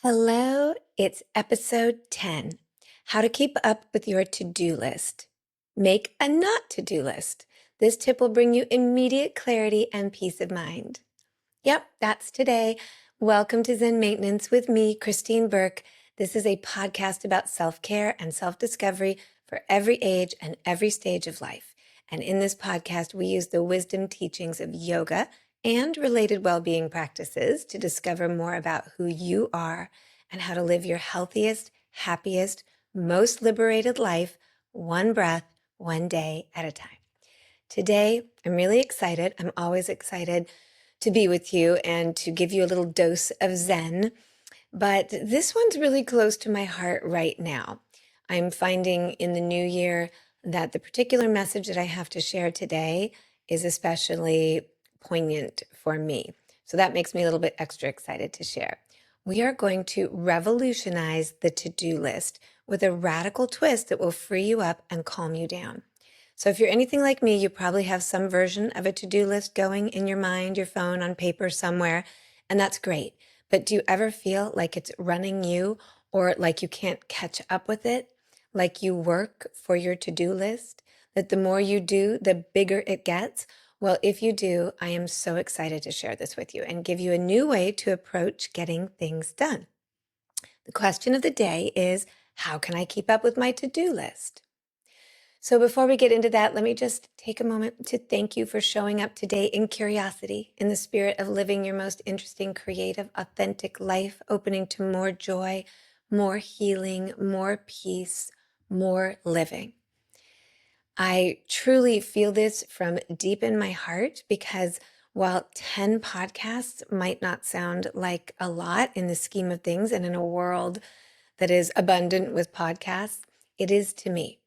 Hello, it's episode 10. How to keep up with your to-do list. Make a not to-do list. This tip will bring you immediate clarity and peace of mind. Yep, that's today. Welcome to Zen Maintenance with me, Christine Burke. This is a podcast about self-care and self-discovery for every age and every stage of life. And in this podcast, we use the wisdom teachings of yoga and related well-being practices to discover more about who you are and how to live your healthiest, happiest, most liberated life, one breath, one day at a time. Today, I'm really excited. I'm always excited to be with you and to give you a little dose of Zen. But this one's really close to my heart right now. I'm finding in the new year that the particular message that I have to share today is especially poignant for me. So that makes me a little bit extra excited to share. We are going to revolutionize the to-do list with a radical twist that will free you up and calm you down. So if you're anything like me, you probably have some version of a to-do list going in your mind, your phone, on paper somewhere, and that's great. But do you ever feel like it's running you or like you can't catch up with it? Like you work for your to-do list? That the more you do, the bigger it gets? Well, if you do, I am so excited to share this with you and give you a new way to approach getting things done. The question of the day is, how can I keep up with my to-do list? So before we get into that, let me just take a moment to thank you for showing up today in curiosity, in the spirit of living your most interesting, creative, authentic life, opening to more joy, more healing, more peace, more living. I truly feel this from deep in my heart because while 10 podcasts might not sound like a lot in the scheme of things and in a world that is abundant with podcasts, it is to me.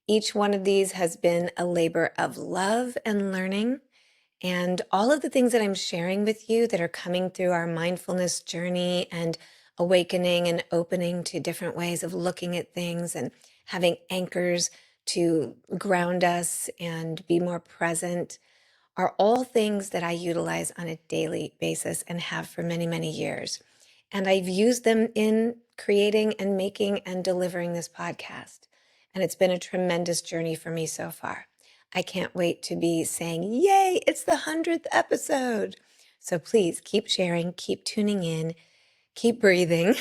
Each one of these has been a labor of love and learning. And all of the things that I'm sharing with you that are coming through our mindfulness journey and awakening and opening to different ways of looking at things and having anchors to ground us and be more present are all things that I utilize on a daily basis and have for many, many years. And I've used them in creating and making and delivering this podcast. And it's been a tremendous journey for me so far. I can't wait to be saying, yay, it's the 100th episode. So please keep sharing, keep tuning in, keep breathing.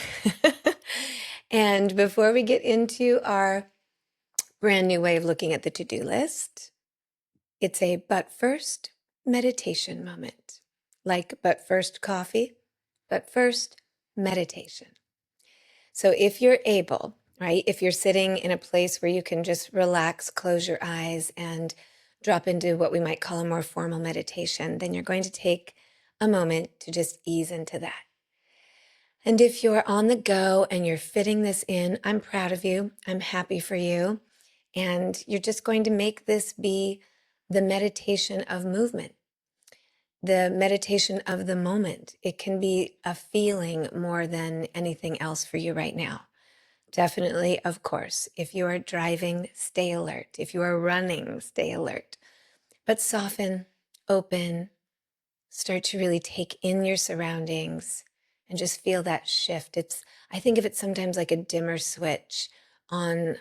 And before we get into our brand new way of looking at the to-do list, it's a but first meditation moment. Like but first coffee, but first meditation. So if you're able, right, if you're sitting in a place where you can just relax, close your eyes and drop into what we might call a more formal meditation, then you're going to take a moment to just ease into that. And if you're on the go and you're fitting this in, I'm proud of you. I'm happy for you. And you're just going to make this be the meditation of movement, the meditation of the moment. It can be a feeling more than anything else for you right now. Definitely, of course, if you are driving, stay alert. If you are running, stay alert. But soften, open, start to really take in your surroundings and just feel that shift. I think of it sometimes like a dimmer switch on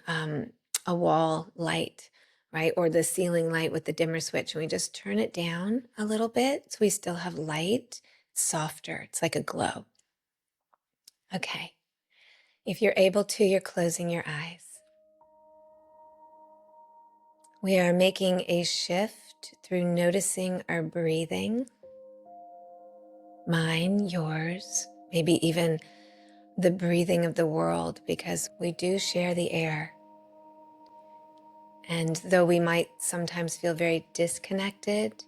a wall light, right? Or the ceiling light with the dimmer switch. And we just turn it down a little bit so we still have light. It's softer. It's like a glow. Okay. If you're able to, you're closing your eyes. We are making a shift through noticing our breathing. Mine, yours, maybe even the breathing of the world, because we do share the air. And though we might sometimes feel very disconnected,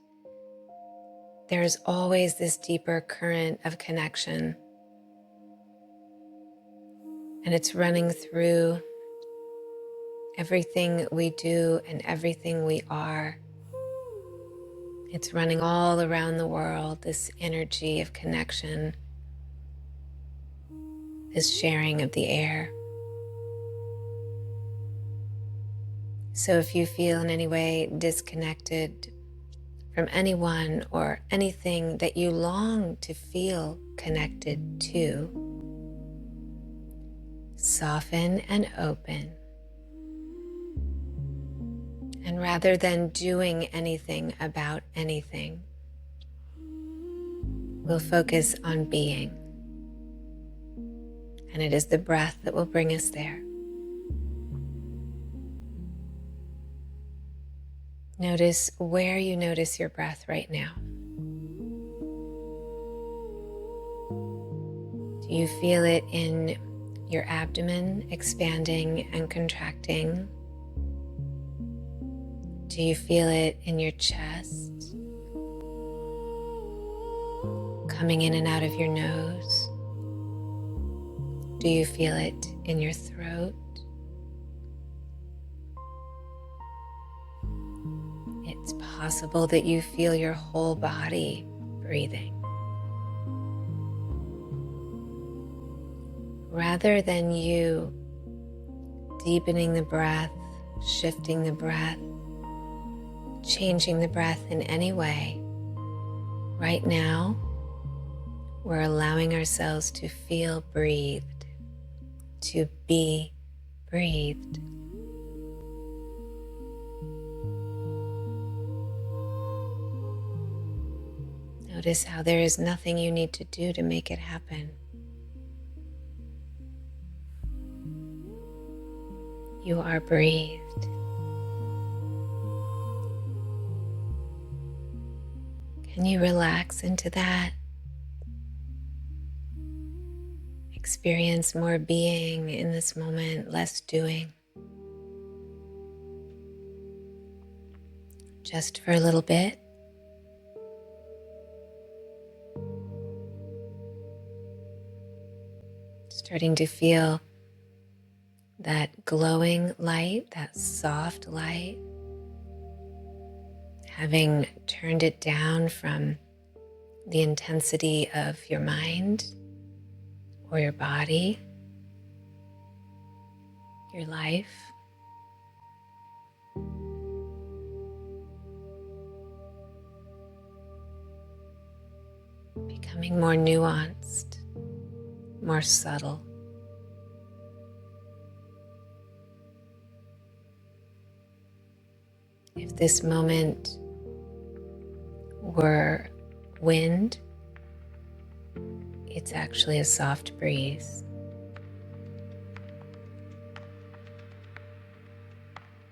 there's always this deeper current of connection. And it's running through everything we do and everything we are. It's running all around the world, this energy of connection, this sharing of the air. So if you feel in any way disconnected from anyone or anything that you long to feel connected to, soften and open. And rather than doing anything about anything, we'll focus on being. And it is the breath that will bring us there. Notice where you notice your breath right now. Do you feel it in your abdomen expanding and contracting? Do you feel it in your chest? Coming in and out of your nose? Do you feel it in your throat? It's possible that you feel your whole body breathing. Rather than you deepening the breath, shifting the breath, changing the breath in any way, right now, we're allowing ourselves to feel breathed, to be breathed. Notice how there is nothing you need to do to make it happen. You are breathed. Can you relax into that? Experience more being in this moment, less doing. Just for a little bit. Starting to feel that glowing light, that soft light, having turned it down from the intensity of your mind or your body, your life. Becoming more nuanced, more subtle. If this moment were wind, it's actually a soft breeze.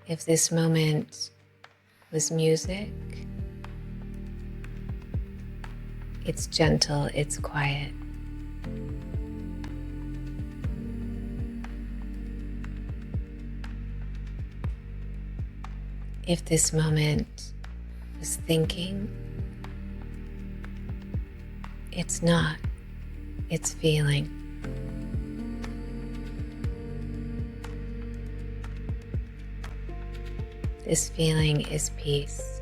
If this moment was music, it's gentle, it's quiet. If this moment was thinking, it's not, it's feeling. This feeling is peace.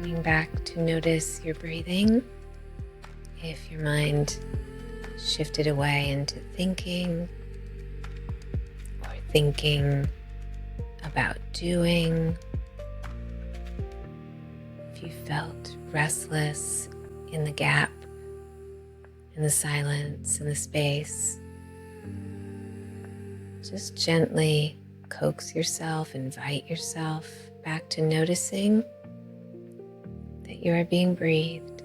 Coming back to notice your breathing. If your mind shifted away into thinking or thinking about doing, if you felt restless in the gap, in the silence, in the space, just gently coax yourself, invite yourself back to noticing that you are being breathed.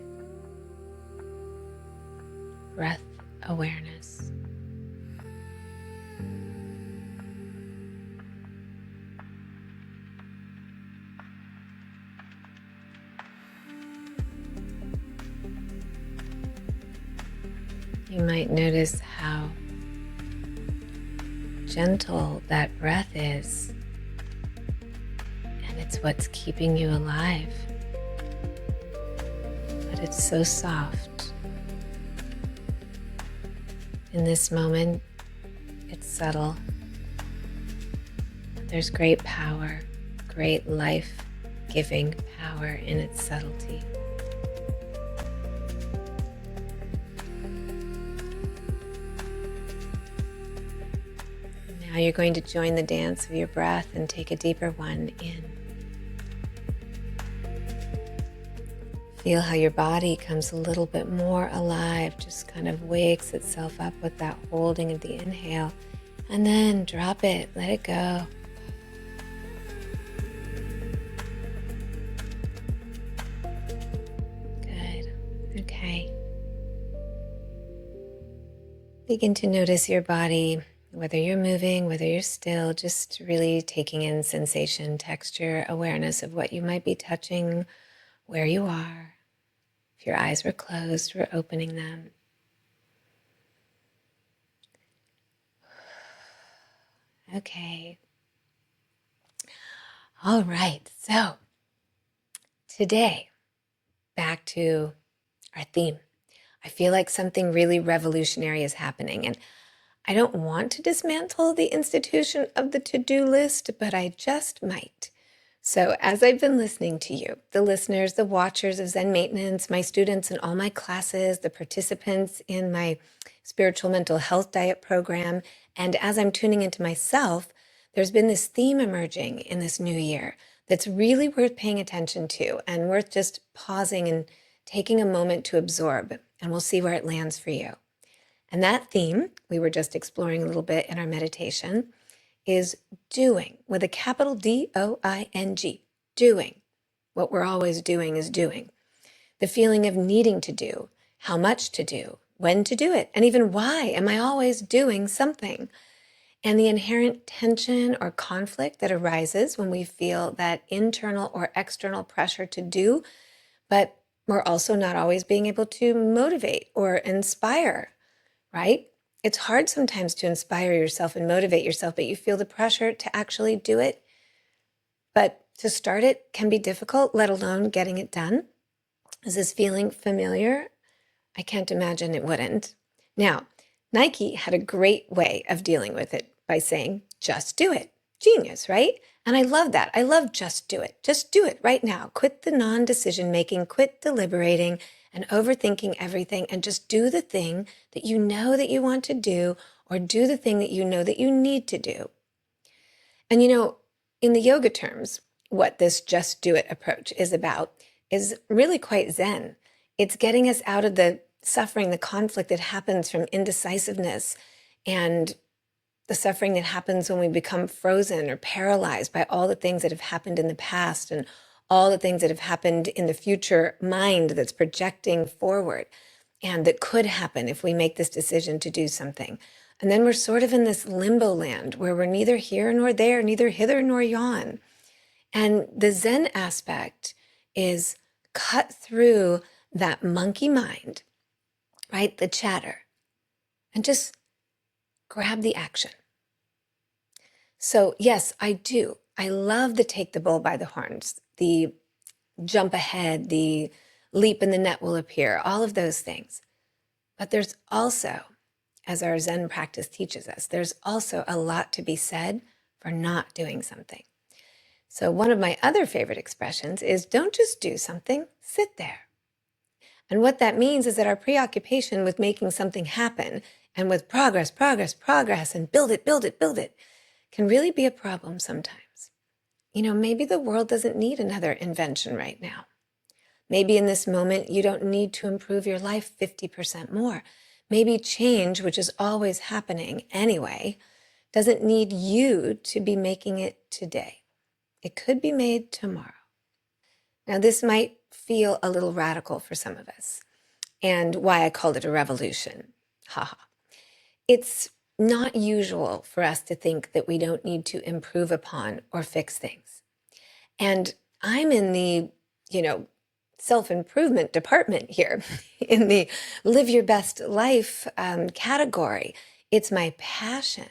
Breath awareness. You might notice how gentle that breath is, and it's what's keeping you alive. But it's so soft. In this moment, it's subtle. There's great power, great life-giving power in its subtlety. Now you're going to join the dance of your breath and take a deeper one in. Feel how your body comes a little bit more alive, just kind of wakes itself up with that holding of the inhale, and then drop it, let it go. Good. Okay. Begin to notice your body, whether you're moving, whether you're still, just really taking in sensation, texture, awareness of what you might be touching, where you are. If your eyes were closed, we're opening them. Okay. All right. So today, back to our theme. I feel like something really revolutionary is happening, and I don't want to dismantle the institution of the to-do list, but I just might. So as I've been listening to you, the listeners, the watchers of Zen Maintenance, my students in all my classes, the participants in my spiritual mental health diet program, and as I'm tuning into myself, there's been this theme emerging in this new year that's really worth paying attention to and worth just pausing and taking a moment to absorb, and we'll see where it lands for you. And that theme, we were just exploring a little bit in our meditation, is doing, with a capital D-O-I-N-G, doing. What we're always doing is doing. The feeling of needing to do, how much to do, when to do it, and even why am I always doing something? And the inherent tension or conflict that arises when we feel that internal or external pressure to do, but we're also not always being able to motivate or inspire, right? It's hard sometimes to inspire yourself and motivate yourself, but you feel the pressure to actually do it. But to start it can be difficult, let alone getting it done. Is this feeling familiar? I can't imagine it wouldn't. Now, Nike had a great way of dealing with it by saying, just do it. Genius, right? And I love that. I love just do it. Just do it right now. Quit the non-decision making, quit deliberating and overthinking everything, and just do the thing that you know that you want to do, or do the thing that you know that you need to do. And in the yoga terms, what this just do it approach is about is really quite Zen. It's getting us out of the suffering, the conflict that happens from indecisiveness, and the suffering that happens when we become frozen or paralyzed by all the things that have happened in the past and all the things that have happened in the future mind that's projecting forward and that could happen if we make this decision to do something. And then we're sort of in this limbo land where we're neither here nor there, neither hither nor yon. And the Zen aspect is cut through that monkey mind, right? The chatter, and just grab the action. So yes, I do. I love the take the bull by the horns, the jump ahead, the leap and the net will appear, all of those things. But there's also, as our Zen practice teaches us, there's also a lot to be said for not doing something. So one of my other favorite expressions is don't just do something, sit there. And what that means is that our preoccupation with making something happen and with progress, and build it, can really be a problem sometimes. Maybe the world doesn't need another invention right now. Maybe in this moment, you don't need to improve your life 50% more. Maybe change, which is always happening anyway, doesn't need you to be making it today. It could be made tomorrow. Now, this might feel a little radical for some of us, and why I called it a revolution. Haha. It's not usual for us to think that we don't need to improve upon or fix things. And I'm in the, self-improvement department here, in the live your best life category. It's my passion.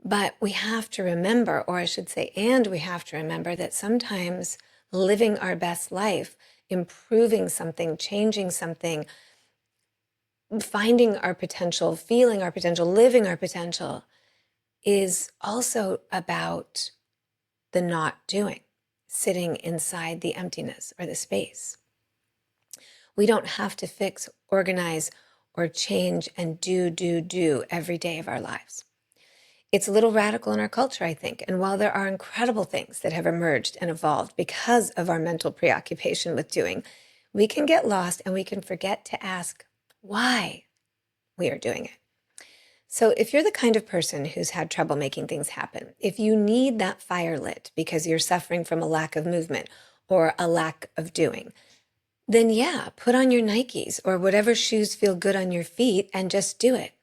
But we have to remember, or I should say, we have to remember that sometimes living our best life, improving something, changing something, finding our potential, feeling our potential, living our potential is also about the not doing, sitting inside the emptiness or the space. We don't have to fix, organize, or change and do every day of our lives. It's a little radical in our culture, I think. And while there are incredible things that have emerged and evolved because of our mental preoccupation with doing, we can get lost and we can forget to ask why we are doing it. So if you're the kind of person who's had trouble making things happen, if you need that fire lit because you're suffering from a lack of movement or a lack of doing, then yeah, put on your Nikes or whatever shoes feel good on your feet and just do it.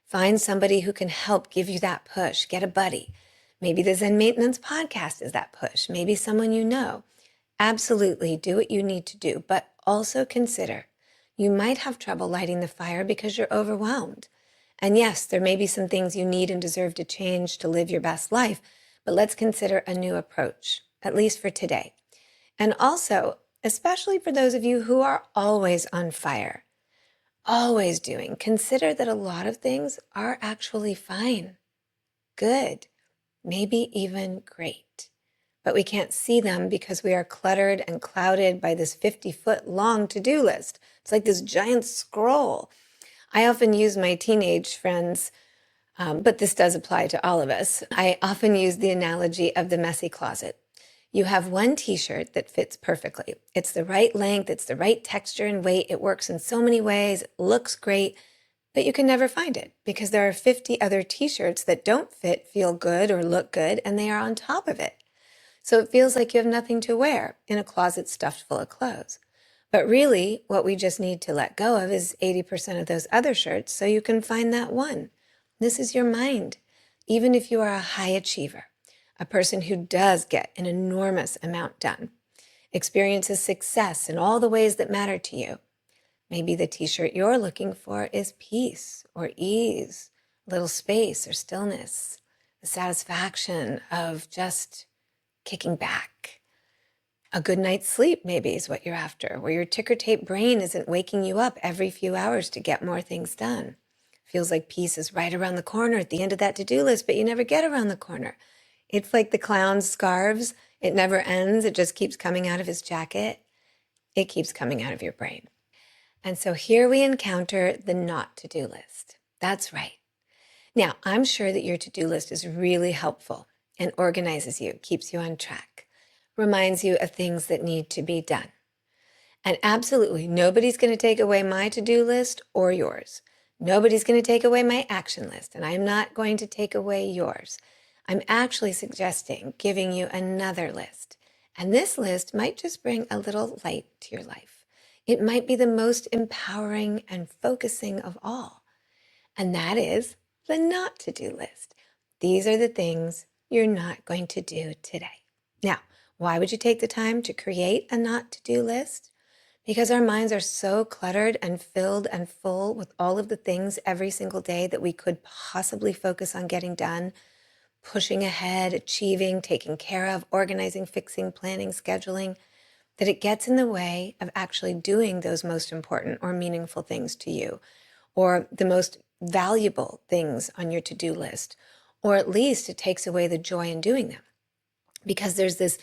Find somebody who can help give you that push. Get a buddy. Maybe the Zen Maintenance podcast is that push. Maybe someone you know. Absolutely do what you need to do, but also consider you might have trouble lighting the fire because you're overwhelmed. And yes, there may be some things you need and deserve to change to live your best life, but let's consider a new approach, at least for today. And also, especially for those of you who are always on fire, always doing, consider that a lot of things are actually fine, good, maybe even great. But we can't see them because we are cluttered and clouded by this 50-foot long to-do list. It's like this giant scroll. I often use my teenage friends, but this does apply to all of us. I often use the analogy of the messy closet. You have one t-shirt that fits perfectly. It's the right length, it's the right texture and weight. It works in so many ways, it looks great, but you can never find it because there are 50 other t-shirts that don't fit, feel good, or look good, and they are on top of it. So it feels like you have nothing to wear in a closet stuffed full of clothes. But really, what we just need to let go of is 80% of those other shirts so you can find that one. This is your mind. Even if you are a high achiever, a person who does get an enormous amount done, experiences success in all the ways that matter to you, maybe the t-shirt you're looking for is peace or ease, a little space or stillness, the satisfaction of just kicking back. A good night's sleep maybe is what you're after, where your ticker tape brain isn't waking you up every few hours to get more things done. Feels like peace is right around the corner at the end of that to-do list, but you never get around the corner. It's like the clown's scarves. It never ends. It just keeps coming out of his jacket. It keeps coming out of your brain. And so here we encounter the not to-do list. That's right. Now, I'm sure that your to-do list is really helpful and organizes you, keeps you on track, reminds you of things that need to be done. And absolutely, nobody's going to take away my to-do list or yours. Nobody's going to take away my action list, and I'm not going to take away yours. I'm actually suggesting giving you another list. And this list might just bring a little light to your life. It might be the most empowering and focusing of all. And that is the not to-do list. These are the things you're not going to do today. Now, why would you take the time to create a not to-do list? Because our minds are so cluttered and filled and full with all of the things every single day that we could possibly focus on getting done, pushing ahead, achieving, taking care of, organizing, fixing, planning, scheduling, that it gets in the way of actually doing those most important or meaningful things to you, or the most valuable things on your to-do list, or at least it takes away the joy in doing them. Because there's this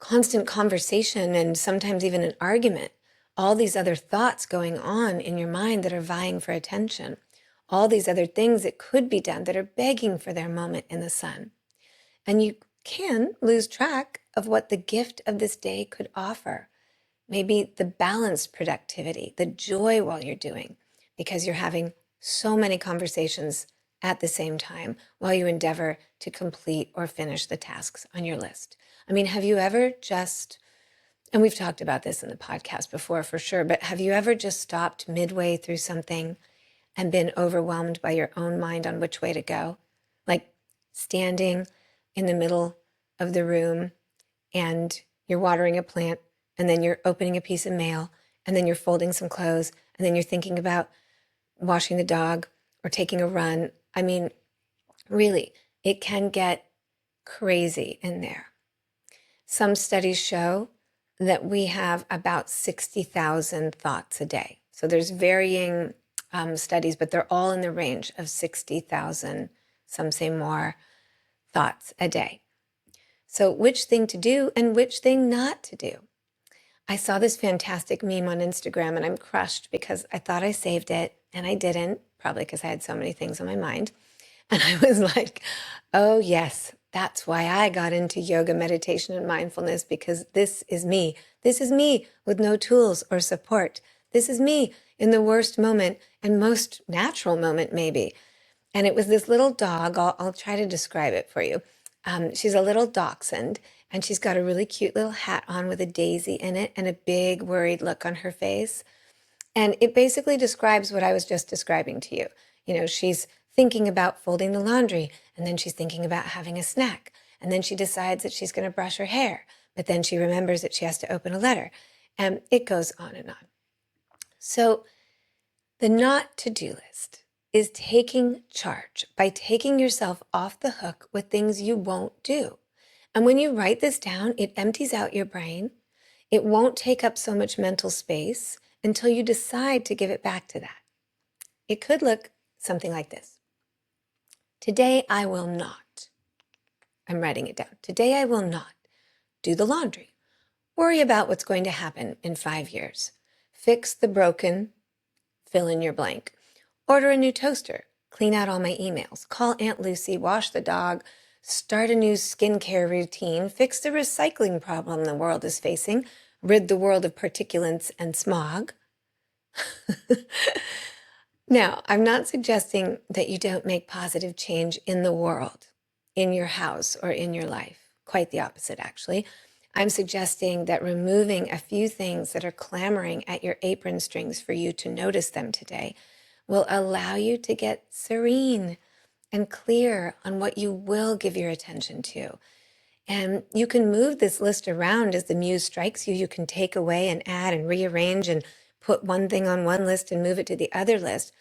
constant conversation and sometimes even an argument, all these other thoughts going on in your mind that are vying for attention, all these other things that could be done that are begging for their moment in the sun. And you can lose track of what the gift of this day could offer. Maybe the balanced productivity, the joy while you're doing, because you're having so many conversations at the same time while you endeavor to complete or finish the tasks on your list. I mean, have you ever just, and we've talked about this in the podcast before for sure, but have you ever just stopped midway through something and been overwhelmed by your own mind on which way to go? Like standing in the middle of the room and you're watering a plant, and then you're opening a piece of mail, and then you're folding some clothes, and then you're thinking about washing the dog or taking a run. I mean, really, it can get crazy in there. Some studies show that we have about 60,000 thoughts a day. So there's varying studies, but they're all in the range of 60,000, some say more, thoughts a day. So which thing to do and which thing not to do? I saw this fantastic meme on Instagram and I'm crushed because I thought I saved it and I didn't, probably because I had so many things on my mind. And I was like, oh, yes, that's why I got into yoga, meditation, and mindfulness, because this is me. This is me with no tools or support. This is me in the worst moment and most natural moment, maybe. And it was this little dog. I'll try to describe it for you. She's a little dachshund, and she's got a really cute little hat on with a daisy in it and a big worried look on her face. And it basically describes what I was just describing to you. You know, she's thinking about folding the laundry, and then she's thinking about having a snack, and then she decides that she's going to brush her hair, but then she remembers that she has to open a letter, and it goes on and on. So the not to-do list is taking charge by taking yourself off the hook with things you won't do. And when you write this down, it empties out your brain. It won't take up so much mental space until you decide to give it back to that. It could look something like this. Today I will not. I'm writing it down. Today I will not do the laundry. Worry about what's going to happen in 5 years. Fix the broken, fill in your blank. Order a new toaster. Clean out all my emails. Call Aunt Lucy. Wash the dog. Start a new skincare routine. Fix the recycling problem the world is facing. Rid the world of particulates and smog. Now, I'm not suggesting that you don't make positive change in the world, in your house, or in your life. Quite the opposite, actually. I'm suggesting that removing a few things that are clamoring at your apron strings for you to notice them today will allow you to get serene and clear on what you will give your attention to. And you can move this list around as the muse strikes you. You can take away and add and rearrange and put one thing on one list and move it to the other list.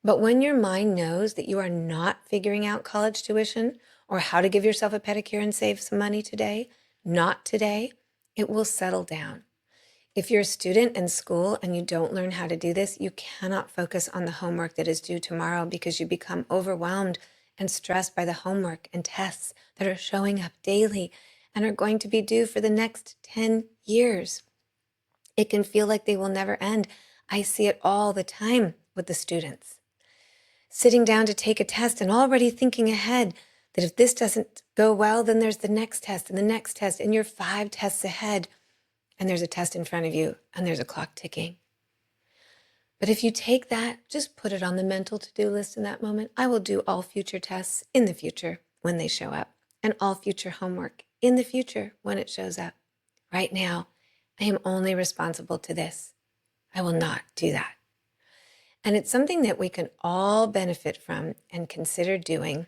But when your mind knows that you are not figuring out college tuition or how to give yourself a pedicure and save some money today, not today, it will settle down. If you're a student in school and you don't learn how to do this, you cannot focus on the homework that is due tomorrow because you become overwhelmed and stressed by the homework and tests that are showing up daily and are going to be due for the next 10 years. It can feel like they will never end. I see it all the time with the students. Sitting down to take a test and already thinking ahead that if this doesn't go well, then there's the next test and the next test, and you're 5 tests ahead, and there's a test in front of you, and there's a clock ticking. But if you take that, just put it on the mental to-do list in that moment. I will do all future tests in the future when they show up, and all future homework in the future when it shows up. Right now, I am only responsible to this. I will not do that. And it's something that we can all benefit from and consider doing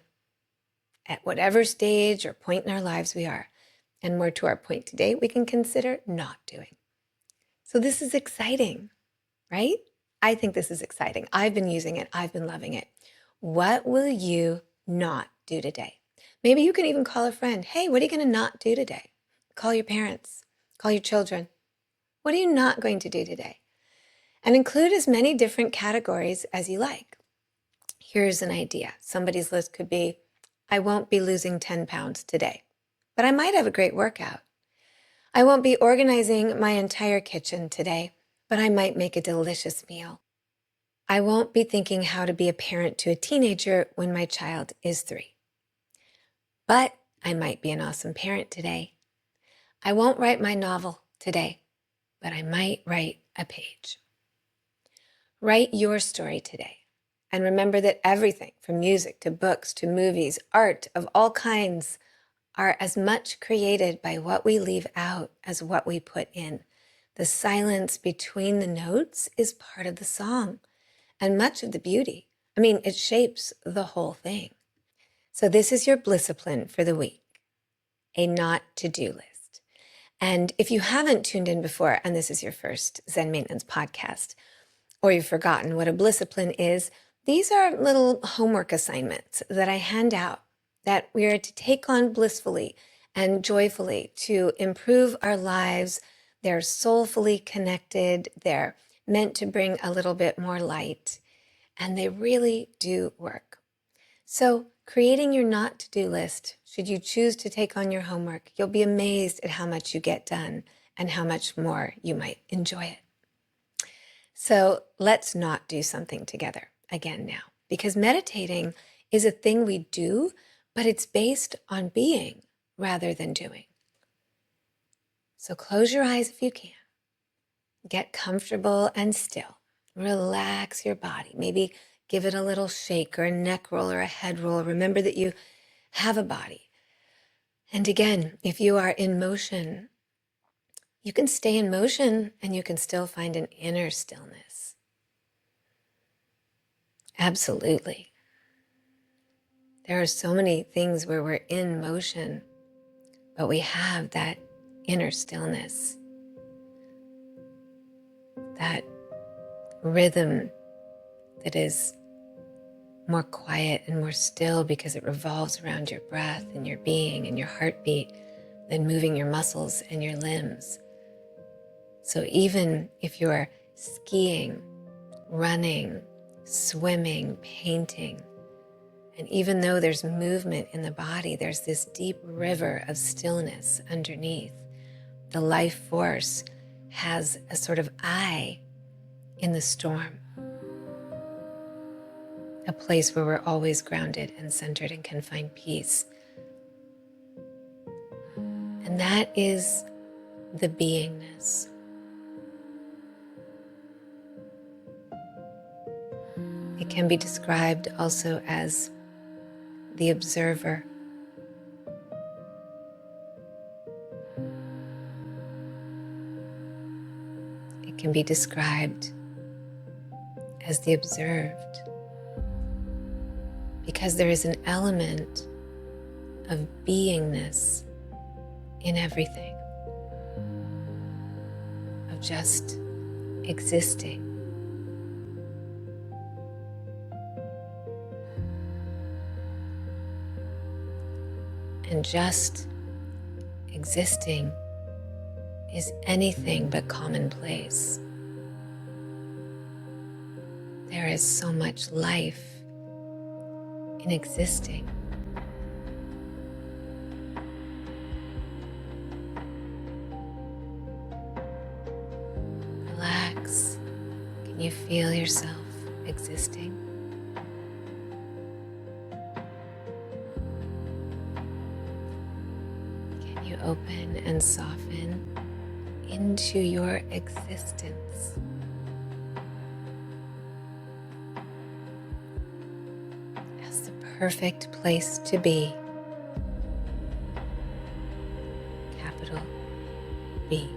at whatever stage or point in our lives we are. And more to our point today, we can consider not doing. So this is exciting, right? I think this is exciting. I've been using it. I've been loving it. What will you not do today? Maybe you can even call a friend. Hey, what are you going to not do today? Call your parents. Call your children. What are you not going to do today? And include as many different categories as you like. Here's an idea. Somebody's list could be, I won't be losing 10 pounds today, but I might have a great workout. I won't be organizing my entire kitchen today, but I might make a delicious meal. I won't be thinking how to be a parent to a teenager when my child is 3. But I might be an awesome parent today. I won't write my novel today, but I might write a page. Write your story today. And remember that everything from music to books to movies, art of all kinds, are as much created by what we leave out as what we put in. The silence between the notes is part of the song and much of the beauty. I mean, it shapes the whole thing. So this is your Blissipline for the week, a not to-do list. And if you haven't tuned in before, and this is your first Zen Maintenance podcast, or you've forgotten what a Blissipline is, these are little homework assignments that I hand out that we are to take on blissfully and joyfully to improve our lives. They're soulfully connected. They're meant to bring a little bit more light, and they really do work. So creating your not to-do list, should you choose to take on your homework, you'll be amazed at how much you get done and how much more you might enjoy it. So let's not do something together again now, because meditating is a thing we do, but it's based on being rather than doing. So close your eyes if you can. Get comfortable and still. Relax your body. Maybe give it a little shake or a neck roll or a head roll. Remember that you have a body. And again, if you are in motion, you can stay in motion and you can still find an inner stillness. Absolutely. There are so many things where we're in motion, but we have that inner stillness, that rhythm that is more quiet and more still because it revolves around your breath and your being and your heartbeat than moving your muscles and your limbs. So even if you're skiing, running, swimming, painting, and even though there's movement in the body, there's this deep river of stillness underneath. The life force has a sort of eye in the storm, a place where we're always grounded and centered and can find peace. And that is the beingness. It can be described also as the observer. It can be described as the observed, because there is an element of beingness in everything, of just existing. And just existing is anything but commonplace. There is so much life in existing. Relax. Can you feel yourself existing? Can you open and soften into your existence? As the perfect place to be. Capital B.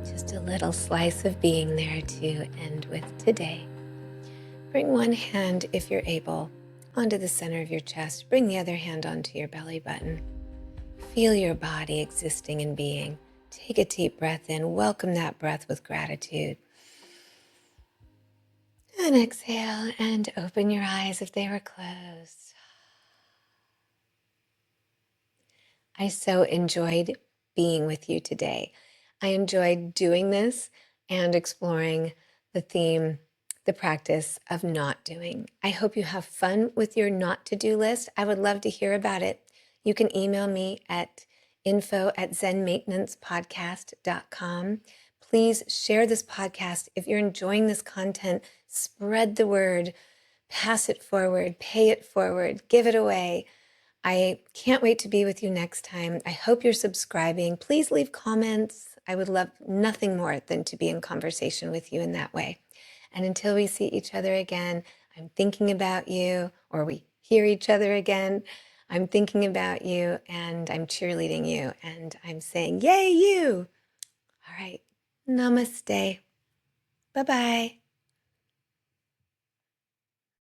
Just a little slice of being there to end with today. Bring one hand, if you're able, onto the center of your chest. Bring the other hand onto your belly button. Feel your body existing and being. Take a deep breath in. Welcome that breath with gratitude. And exhale and open your eyes if they were closed. I so enjoyed being with you today. I enjoyed doing this and exploring the theme, the practice of not doing. I hope you have fun with your not to-do list. I would love to hear about it. You can email me at info@zenmaintenancepodcast.com. Please share this podcast. If you're enjoying this content, spread the word, pass it forward, pay it forward, give it away. I can't wait to be with you next time. I hope you're subscribing. Please leave comments. I would love nothing more than to be in conversation with you in that way. And until we see each other again, I'm thinking about you, or we hear each other again. I'm thinking about you and I'm cheerleading you and I'm saying, yay, you. All right. Namaste. Bye-bye.